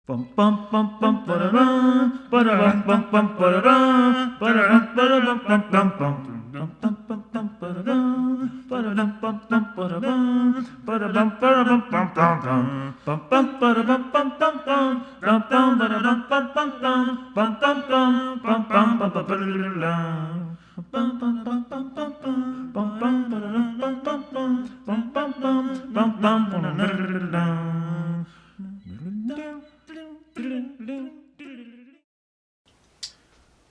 Bum bum bum bum ba-da-dum, ba-da-dum bum bum ba-da-dum, ba-da-dum ba-da-dum bum bum bum dum dum bum bum ba-da-dum, ba-da-dum bum bum ba-da-bum, ba-da-bum ba-da-bum bum bum bum, bum bum ba-da-bum bum bum bum, bum bum ba-da-bum bum bum bum, bum bum bum bum bum ba-da-dum. Bum bum bum bum bum bum, bum bum ba-da-dum bum bum bum, bum bum bum bum bum ba-da-dum.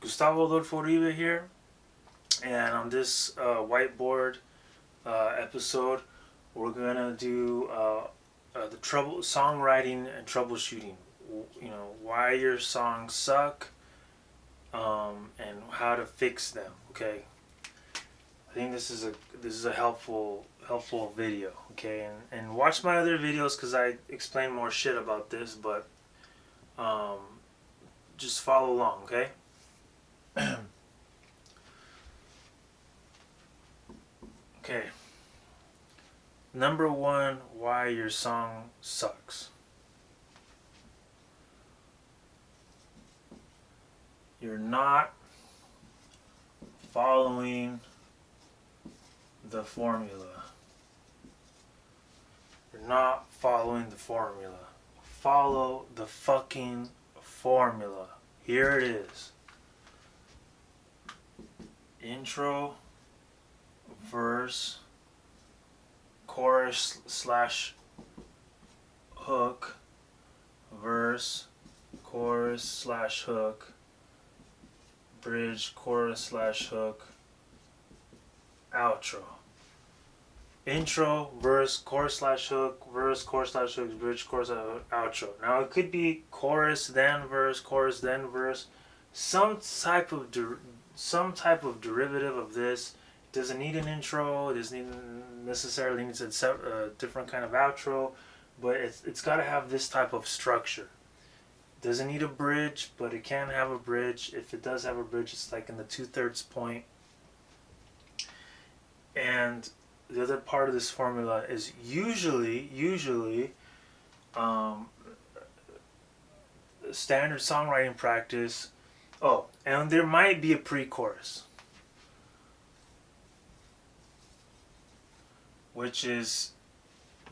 Gustavo Adolfo Uribe here, and on this whiteboard episode, we're gonna do the trouble songwriting and troubleshooting. You know why your songs suck, and how to fix them. Okay, I think this is a helpful video. Okay, and watch my other videos because I explain more shit about this, but um, just follow along. Okay. Okay. Number one, why your song sucks. You're not following the formula. You're not following the formula. Follow the fucking formula. Here it is. Intro, verse, chorus slash hook, verse, chorus slash hook, bridge, chorus slash hook, outro. Intro, verse, chorus slash hook, verse, chorus slash hook, bridge, chorus, outro. Now it could be chorus then verse, some type of derivative of this. It doesn't need an intro. It doesn't necessarily need a different kind of outro, but it's got to have this type of structure. It doesn't need a bridge, but it can have a bridge. If it does have a bridge, it's like in the 2/3 point. And the other part of this formula is usually um, standard songwriting practice. Oh, and there might be a pre-chorus, which is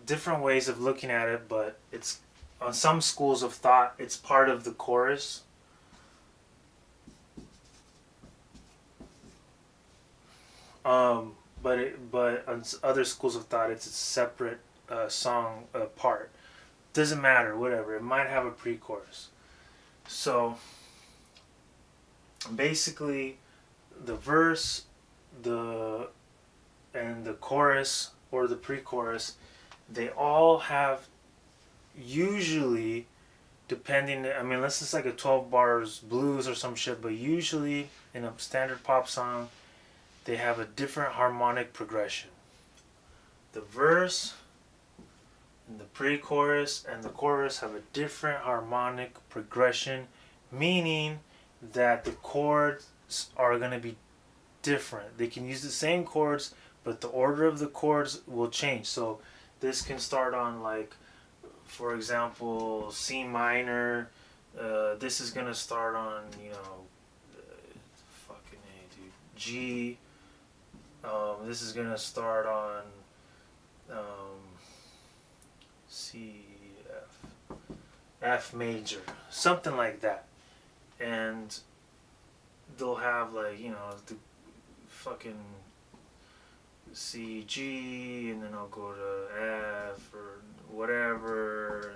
different ways of looking at it, but it's on some schools of thought it's part of the chorus. But on other schools of thought it's a separate song part. Doesn't matter, whatever. It might have a pre-chorus. So basically, the verse, the and the chorus or the pre-chorus, they all have usually, depending. I mean, unless it's like a 12 bars blues or some shit, but usually in a standard pop song, they have a different harmonic progression. The verse and the pre-chorus and the chorus have a different harmonic progression, meaning that the chords are going to be different. They can use the same chords, but the order of the chords will change. So this can start on, like, for example, C minor. This is going to start on, fucking A, dude. G. This is going to start on C, F major, something like that. And they'll have, like, the fucking C, G, and then I'll go to F or whatever,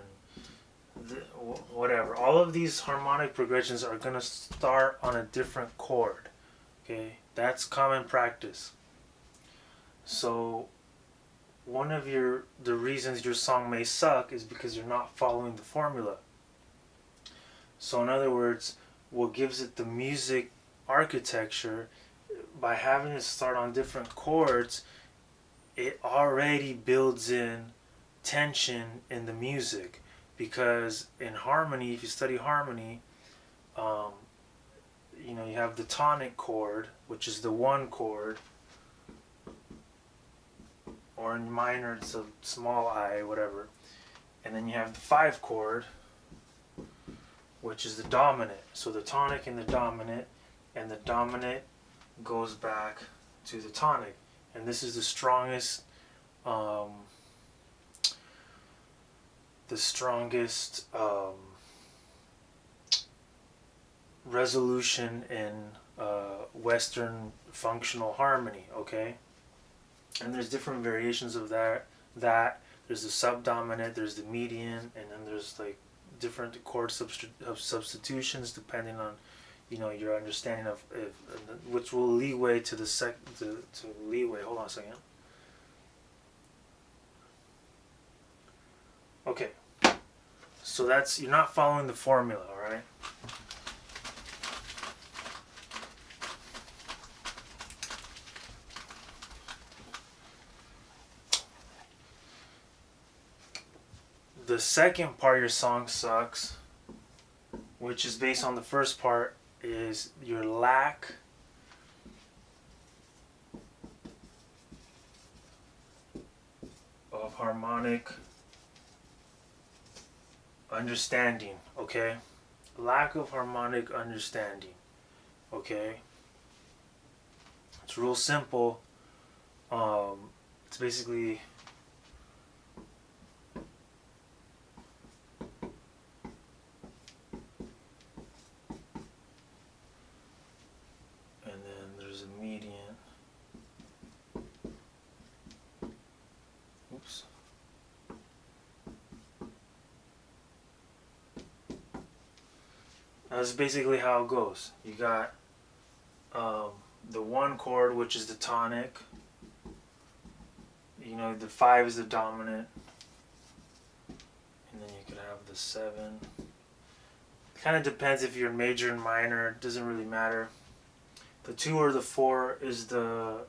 and whatever. All of these harmonic progressions are going to start on a different chord. Okay? That's common practice. So one of the reasons your song may suck is because you're not following the formula. So in other words, what gives it the music architecture, by having it start on different chords, it already builds in tension in the music. Because in harmony, if you study harmony, you have the tonic chord, which is the one chord, or in minor it's a small I, whatever. And then you have the 5 chord, which is the dominant. So the tonic and the dominant goes back to the tonic, and this is the strongest resolution in Western functional harmony. Okay, and there's different variations of that. There's the subdominant, there's the median, and then there's like different chord substitutions depending on, you know, your understanding of which will leeway to the to leeway. Hold on a second. Okay, so that's, you're not following the formula, all right? The second part of your song sucks, which is based on the first part, is your lack of harmonic understanding. Okay, lack of harmonic understanding. Okay, it's real simple. It's basically median. Oops. That's basically how it goes. You got the one chord, which is the tonic. You know, the 5 is the dominant. And then you could have the 7. Kind of depends if you're major and minor. It doesn't really matter. The 2 or the 4 is the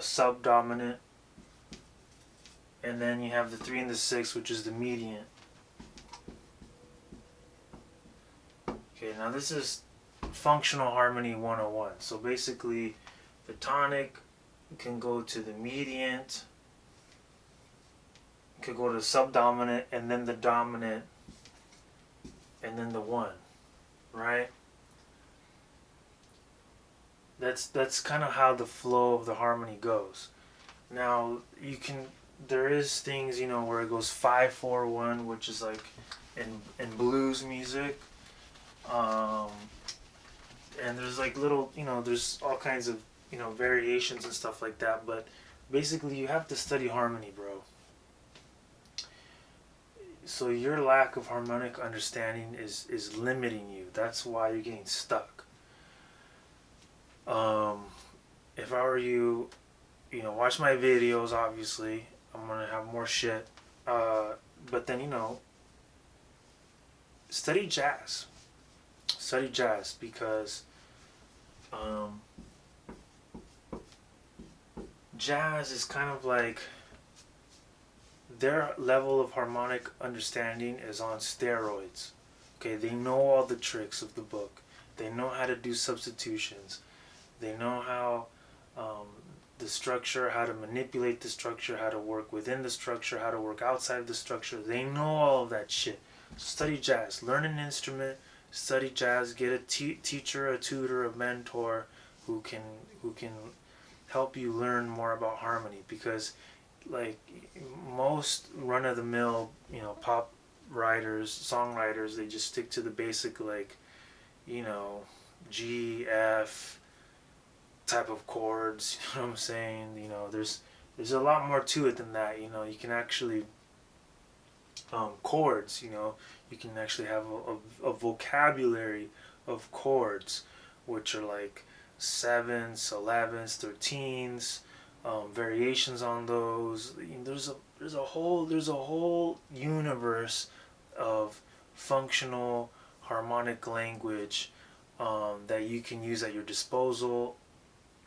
subdominant, and then you have the 3 and the 6, which is the median. Okay, now this is functional harmony 101. So basically, the tonic can go to the median, could go to the subdominant, and then the dominant, and then the 1, right? That's kind of how the flow of the harmony goes. Now there is things, you know, where it goes 5-4-1, which is like in blues music, and there's like little, you know, there's all kinds of, you know, variations and stuff like that. But basically, you have to study harmony, bro. So your lack of harmonic understanding is limiting you. That's why you're getting stuck. If I were you, you know, watch my videos. Obviously, I'm gonna have more shit. But then, you know, study jazz. Study jazz because jazz is kind of like, their level of harmonic understanding is on steroids. Okay, they know all the tricks of the book. They know how to do substitutions. They know how the structure, how to manipulate the structure, how to work within the structure, how to work outside the structure. They know all of that shit. So study jazz. Learn an instrument. Study jazz. Get a teacher, a tutor, a mentor who can help you learn more about harmony. Because, like, most run-of-the-mill, you know, pop writers, songwriters, they just stick to the basic, like, you know, G, F type of chords. You know what I'm saying? You know, there's a lot more to it than that. You know, you can actually chords. You know, you can actually have a vocabulary of chords, which are like 7s, 11s, 13s. Variations on those. There's a whole universe of functional harmonic language that you can use at your disposal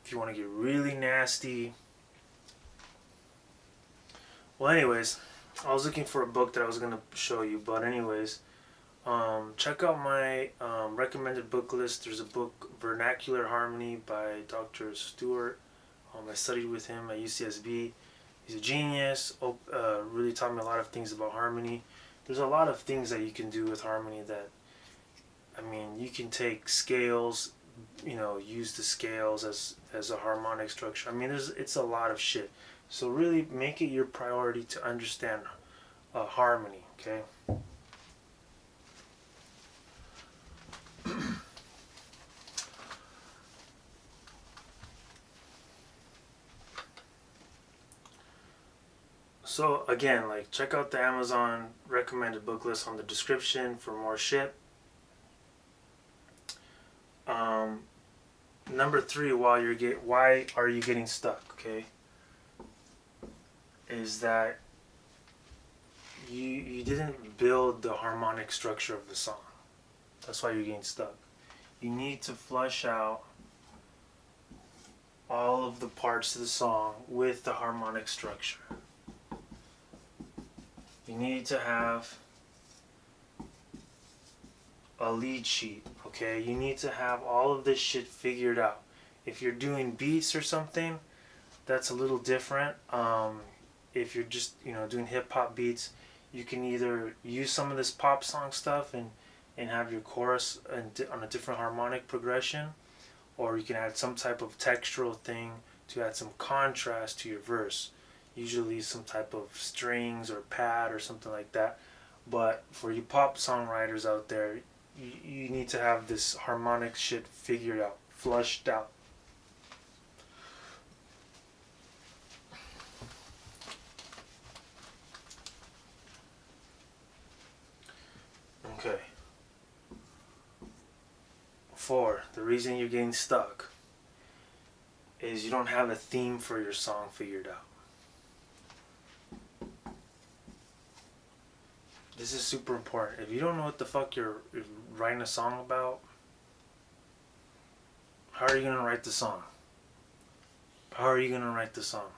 if you want to get really nasty. Well, anyways, I was looking for a book that I was gonna show you, but anyways, check out my recommended book list. There's a book, Vernacular Harmony by Dr. Stewart. I studied with him at UCSB. He's a genius. Really taught me a lot of things about harmony. There's a lot of things that you can do with harmony that, I mean, you can take scales, use the scales as a harmonic structure. I mean, it's a lot of shit. So really make it your priority to understand harmony, okay? So again, like check out the Amazon recommended book list on the description for more shit. Number 3, why are you getting stuck? Okay, is that you didn't build the harmonic structure of the song. That's why you're getting stuck. You need to flush out all of the parts of the song with the harmonic structure. You need to have a lead sheet, okay? You need to have all of this shit figured out. If you're doing beats or something, that's a little different. If you're just, doing hip-hop beats, you can either use some of this pop song stuff and have your chorus on a different harmonic progression, or you can add some type of textural thing to add some contrast to your verse. Usually some type of strings or pad or something like that. But for you pop songwriters out there, you need to have this harmonic shit figured out, flushed out. Okay. 4, the reason you're getting stuck is you don't have a theme for your song figured out. This is super important. If you don't know what the fuck you're writing a song about, how are you gonna write the song? How are you gonna write the song?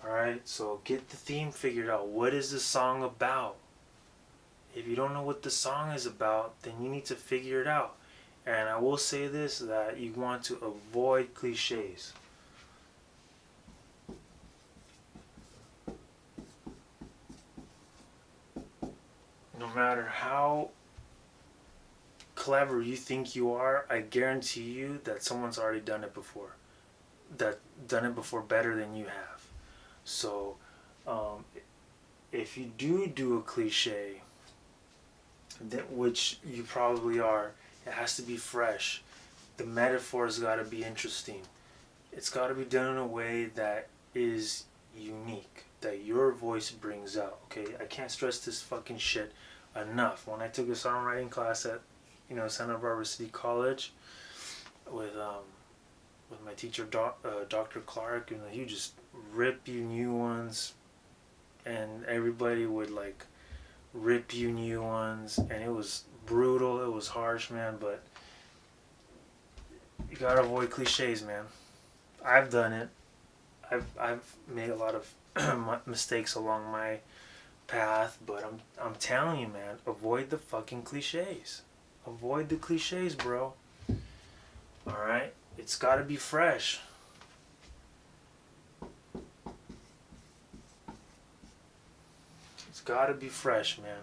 Alright, so get the theme figured out. What is the song about? If you don't know what the song is about, then you need to figure it out. And I will say this, that you want to avoid cliches. No matter how clever you think you are, I guarantee you that someone's already done it before. Done it before better than you have. So, if you do a cliche, which you probably are, it has to be fresh. The metaphor's got to be interesting. It's got to be done in a way that is unique, that your voice brings out. Okay, I can't stress this fucking shit enough. When I took a songwriting class at Santa Barbara City College with my teacher Dr. Clark, he just rip you new ones, and everybody would like rip you new ones, and it was brutal, it was harsh, man. But you gotta avoid cliches, man. I've done it. I've made a lot of mistakes along my path, but I'm telling you, man, avoid the fucking cliches. Avoid the cliches, bro. Alright? It's gotta be fresh. It's gotta be fresh, man.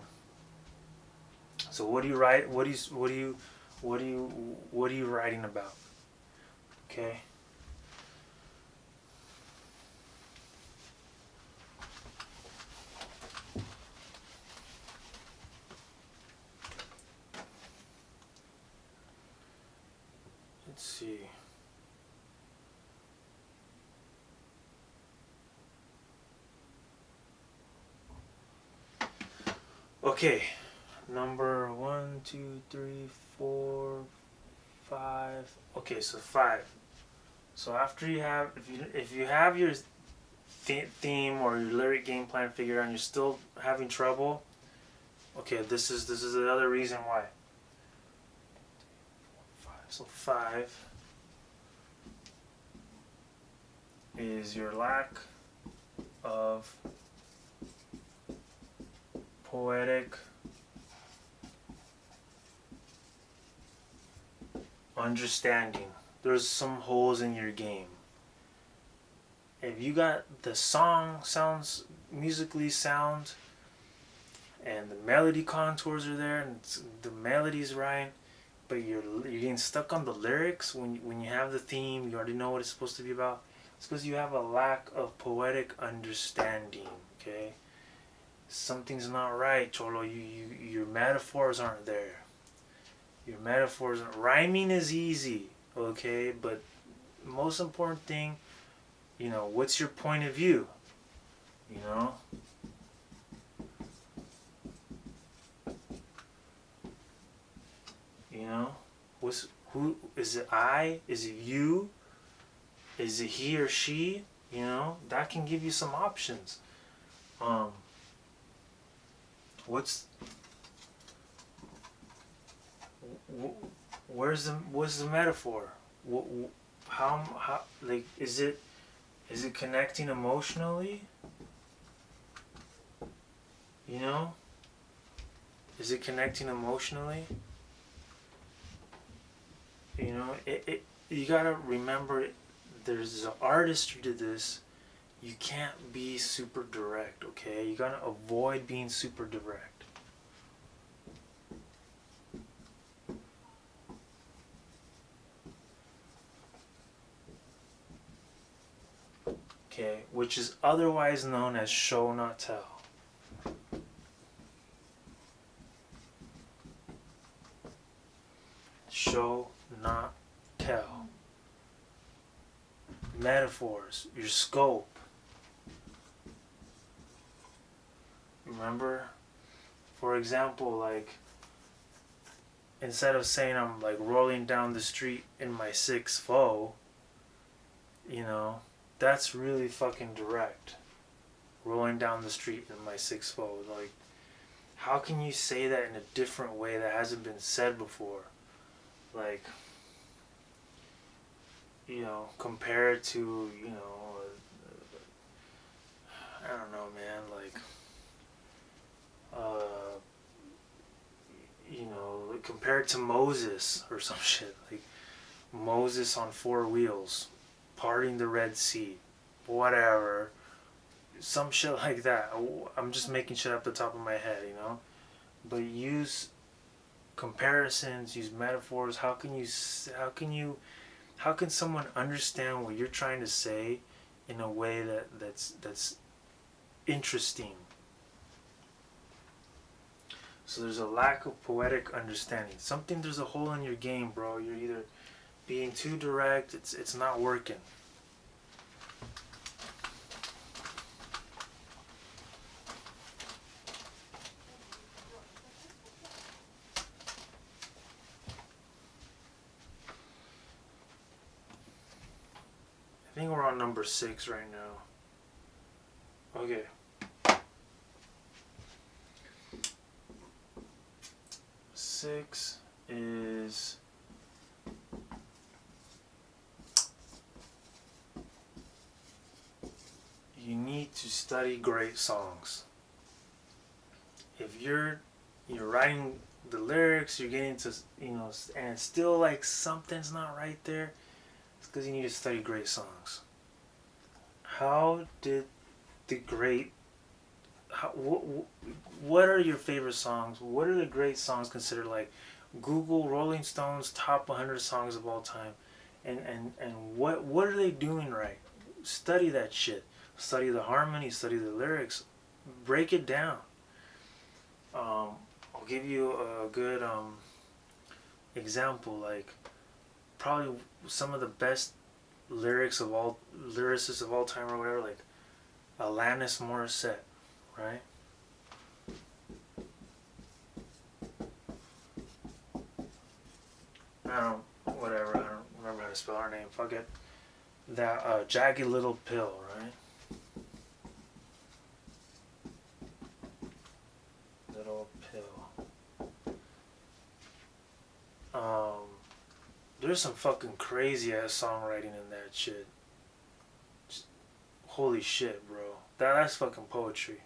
So what do you write? What are you writing about? Okay? Let's see. Okay, number 1, 2, 3, 4, 5. Okay, so 5. So after you have, if you have your theme or your lyric game plan figured out and you're still having trouble, okay, this is another reason why. 5. So 5 is your lack of poetic understanding. There's some holes in your game. If you got the song sounds musically sound, and the melody contours are there, and the melody's right, but you're getting stuck on the lyrics when you have the theme. You already know what it's supposed to be about. It's because you have a lack of poetic understanding. Okay, something's not right, Cholo. Your metaphors aren't there. Your metaphors aren't. Rhyming is easy, okay, but most important thing, what's your point of view? You know. You know, who is it? I? Is it you? Is it he or she? That can give you some options. Um, what's what's the metaphor? How like is it connecting emotionally? You know, is it connecting emotionally? You gotta remember, there's an artistry to this. You can't be super direct, okay? You gotta avoid being super direct. Okay, which is otherwise known as show not tell. Show not tell. Metaphors, your scope. Remember? For example, like, instead of saying I'm like rolling down the street in my 6'4", that's really fucking direct. Rolling down the street in my 6'4". Like, how can you say that in a different way that hasn't been said before? Like, compare it to, I don't know, man, like, compare it to Moses or some shit. Like, Moses on 4 wheels, parting the Red Sea, whatever. Some shit like that. I'm just making shit up the top of my head, But use comparisons, use metaphors. How can someone understand what you're trying to say in a way that's interesting? So there's a lack of poetic understanding. There's a hole in your game, bro. You're either being too direct, it's not working. I think we're on number 6 right now. Okay. Six is you need to study great songs. If you're writing the lyrics, you're getting to and still like something's not right there, it's because you need to study great songs. How did the great what are your favorite songs? What are the great songs considered? Like, Google Rolling Stones top 100 songs of all time, and what are they doing right? Study that shit. Study the harmony. Study the lyrics. Break it down. I'll give you a good example. Like, probably some of the best lyricists of all time or whatever. Like Alanis Morissette. Right? I don't remember how to spell her name. Fuck it. That Jagged Little Pill, right? Little Pill. There's some fucking crazy ass songwriting in that shit. Just, holy shit, bro. That's fucking poetry.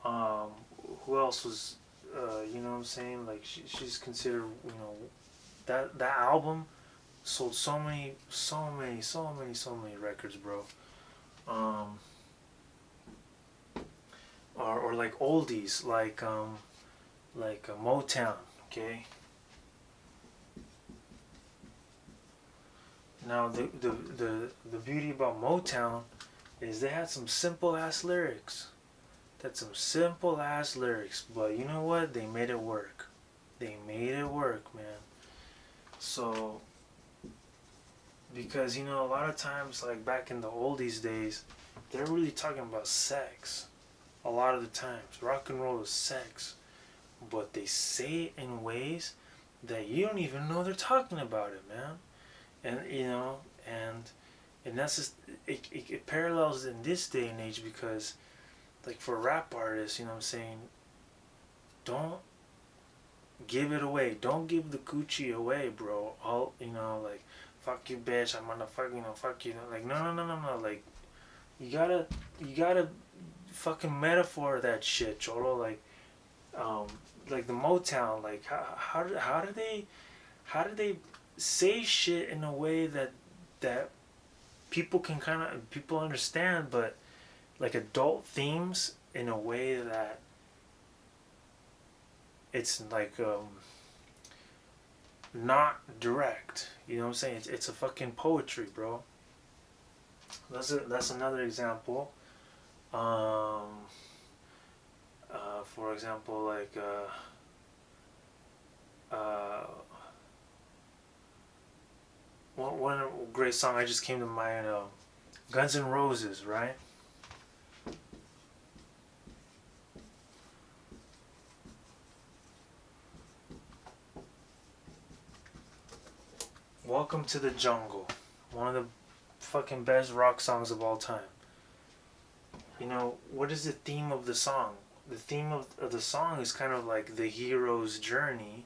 Who else was, you know what I'm saying? Like, she's considered, that album sold so many records, bro. or like oldies, like Motown. Okay. Now the beauty about Motown is they had some simple ass lyrics. That's some simple ass lyrics, but you know what? They made it work. They made it work, man. So, because you know, a lot of times, like back in the oldies days, they're really talking about sex. A lot of the times, rock and roll is sex, but they say it in ways that you don't even know they're talking about it, man. And you know, and that's just it parallels in this day and age because, like for rap artists, you know what I'm saying, don't give it away. Don't give the coochie away, bro. All you know, like fuck you, bitch. I'm gonna fuck you know, fuck you. Like no. Like you gotta fucking metaphor that shit, cholo. Um, like the Motown. Like how do they say shit in a way that people can kind of people understand, but like adult themes in a way that it's like not direct. You know what I'm saying? It's a fucking poetry, bro. That's another example. Um, for example, like one great song I just came to mind. Guns N' Roses, right? Welcome to the Jungle. One of the fucking best rock songs of all time. You know, what is the theme of the song? The theme of the song is kind of like the hero's journey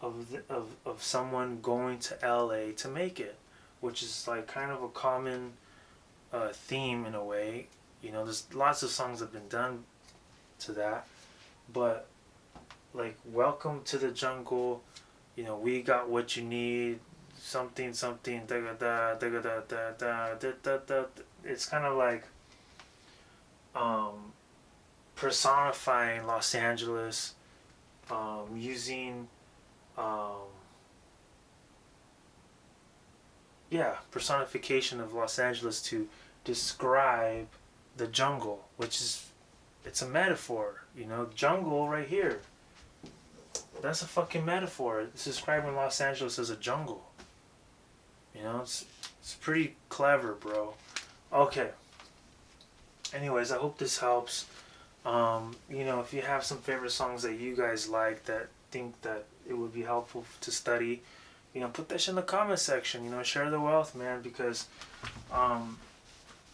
of someone going to LA to make it, which is like kind of a common theme in a way. You know, there's lots of songs that have been done to that, but like Welcome to the Jungle, you know, we got what you need, something something da da da da da da da da da. It's kind of like um, personifying Los Angeles, using um, yeah, personification of Los Angeles to describe the jungle, which is it's a metaphor, you know, jungle right here. That's a fucking metaphor. It's describing Los Angeles as a jungle. You know, it's pretty clever, bro. Okay. Anyways, I hope this helps. You know, if you have some favorite songs that you guys like that think that it would be helpful to study, you know, put that shit in the comment section. You know, share the wealth, man. Because,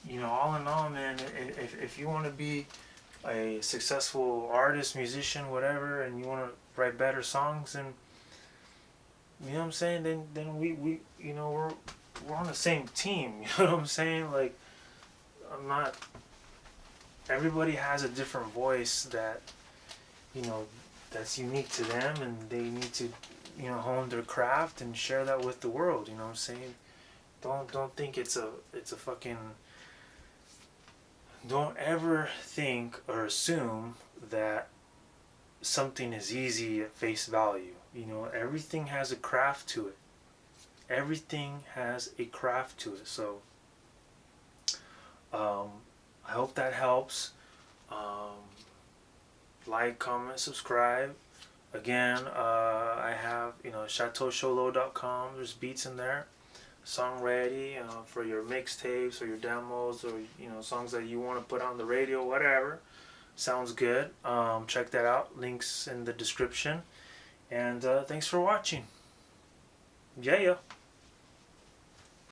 you know, all in all, man, if you want to be a successful artist, musician, whatever, and you want to write better songs, and you know what I'm saying, then we you know we're on the same team. You know what I'm saying? Like I'm not. Everybody has a different voice that you know that's unique to them, and they need to you know hone their craft and share that with the world. You know what I'm saying? Don't think it's a fucking. Don't ever think or assume that something is easy at face value. You know, everything has a craft to it. Everything has a craft to it. So, I hope that helps. Like, comment, subscribe. Again, I have, you know, chateaucholo.com. There's beats in there. Song ready for your mixtapes or your demos or, you know, songs that you want to put on the radio, whatever. Sounds good. Check that out. Links in the description. And thanks for watching. Yeah.